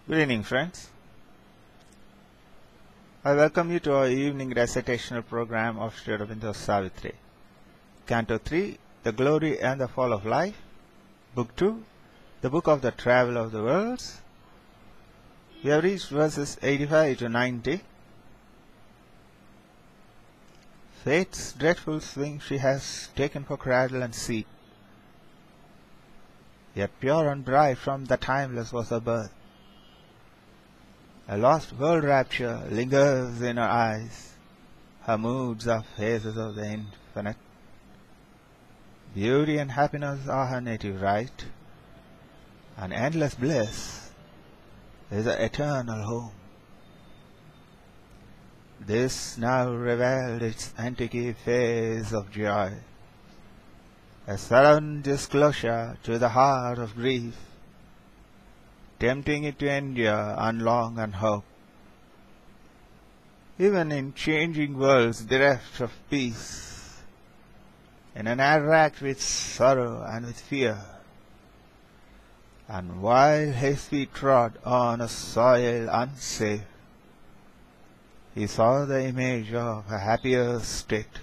Good evening, friends. I welcome you to our evening recitational program of Aurobindo Savitri. Canto 3, The Glory and the Fall of Life. Book 2, The Book of the Travel of the Worlds. We have reached verses 85 to 90. Fate's dreadful swing she has taken for cradle and seat. Yet pure and bright from the timeless was her birth. A lost world rapture lingers in her eyes. Her moods are phases of the infinite. Beauty and happiness are her native right, and endless bliss is her eternal home. This now revealed its antique phase of joy, a sudden disclosure to the heart of grief, tempting it to endure unlong and hope. Even in changing worlds bereft of peace, in an racked with sorrow and with fear, and while his feet trod on a soil unsafe, he saw the image of a happier state.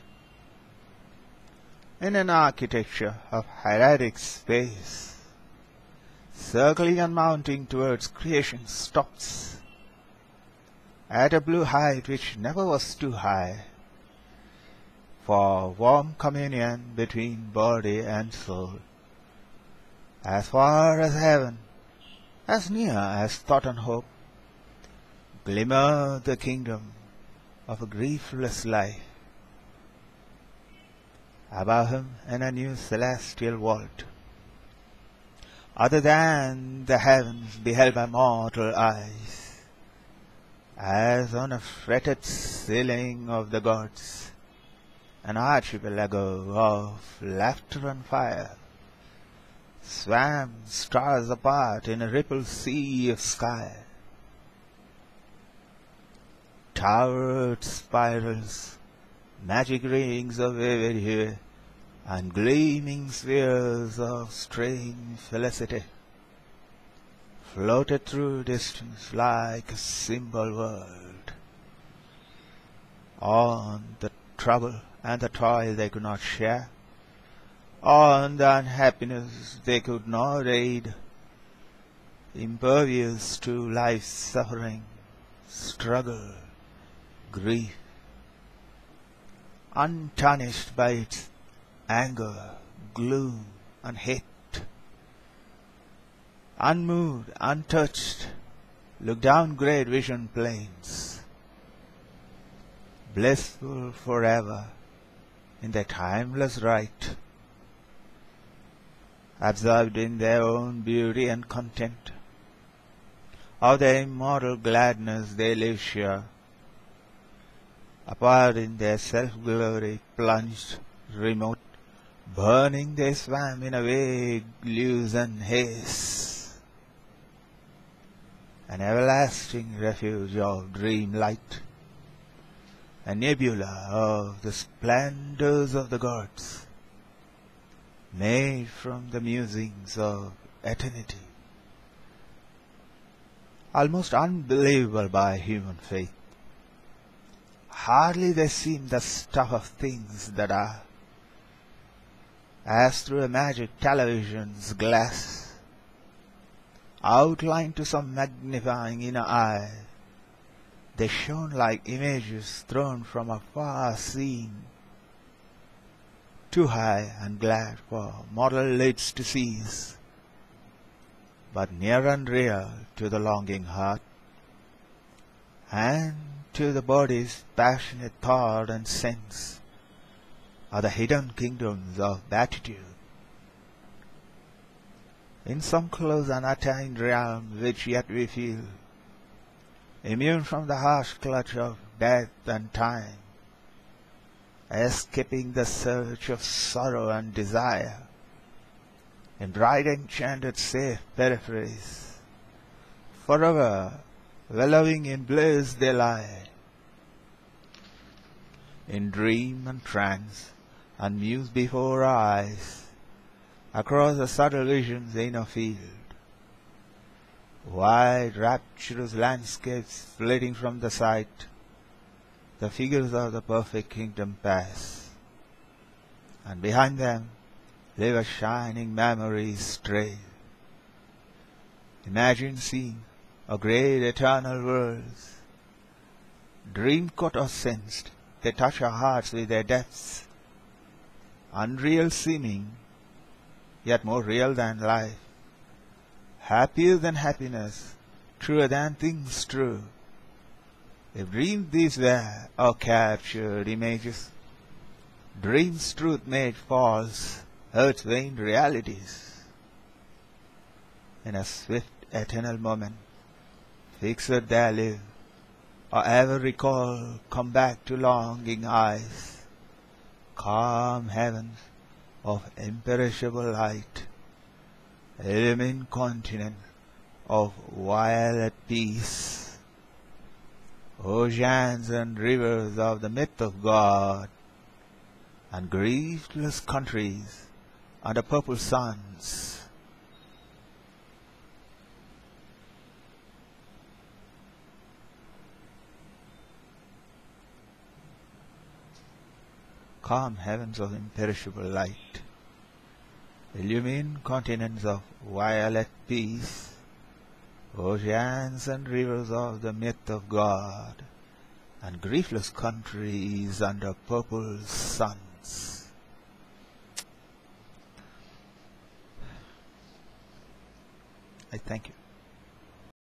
In an architecture of hieratic space, circling and mounting towards creation's stops, at a blue height which never was too high, for warm communion between body and soul, as far as heaven, as near as thought and hope, glimmered the kingdom of a griefless life. Above him in a new celestial vault, other than the heavens beheld by mortal eyes, as on a fretted ceiling of the gods, an archipelago of laughter and fire, swam stars apart in a rippled sea of sky. Towered spirals, magic rings of vivid hue, and gleaming spheres of strange felicity floated through distance like a symbol world. On the trouble and the toil they could not share, on the unhappiness they could not aid, impervious to life's suffering, struggle, grief, untarnished by its anger, gloom, and hate, unmoved, untouched, look down great vision plains, blissful forever in their timeless right, absorbed in their own beauty and content. Of their immortal gladness they live sure, apart in their self-glory plunged, remote, burning they swam in a vague illusion haze, an everlasting refuge of dream light, a nebula of the splendors of the gods, made from the musings of eternity, almost unbelievable by human faith. Hardly they seem the stuff of things that are, as through a magic television's glass, outlined to some magnifying inner eye, they shone like images thrown from a far scene, too high and glad for mortal lids to seize, but near and real to the longing heart, and to the body's passionate thought and sense, are the hidden kingdoms of beatitude. In some close unattained realm which yet we feel, immune from the harsh clutch of death and time, escaping the search of sorrow and desire, in bright enchanted safe peripheries, forever wallowing in bliss they lie, in dream and trance, and muse before our eyes, across the subtle vision's inner field, wide rapturous landscapes flitting from the sight, the figures of the perfect kingdom pass, and behind them live a shining memories trail. Imagine seeing a great eternal worlds, dreamed caught or sensed, they touch our hearts with their depths, unreal seeming, yet more real than life, happier than happiness, truer than things true. If dreams these were or captured images, dreams truth made false, earth's vain realities. In a swift eternal moment, fixed there live, or ever recall, come back to longing eyes, calm heavens of imperishable light, illumine continent of violet peace, oceans and rivers of the myth of God, and griefless countries under purple suns. Calm heavens of imperishable light, illumine continents of violet peace, oceans and rivers of the myth of God, and griefless countries under purple suns. I thank you.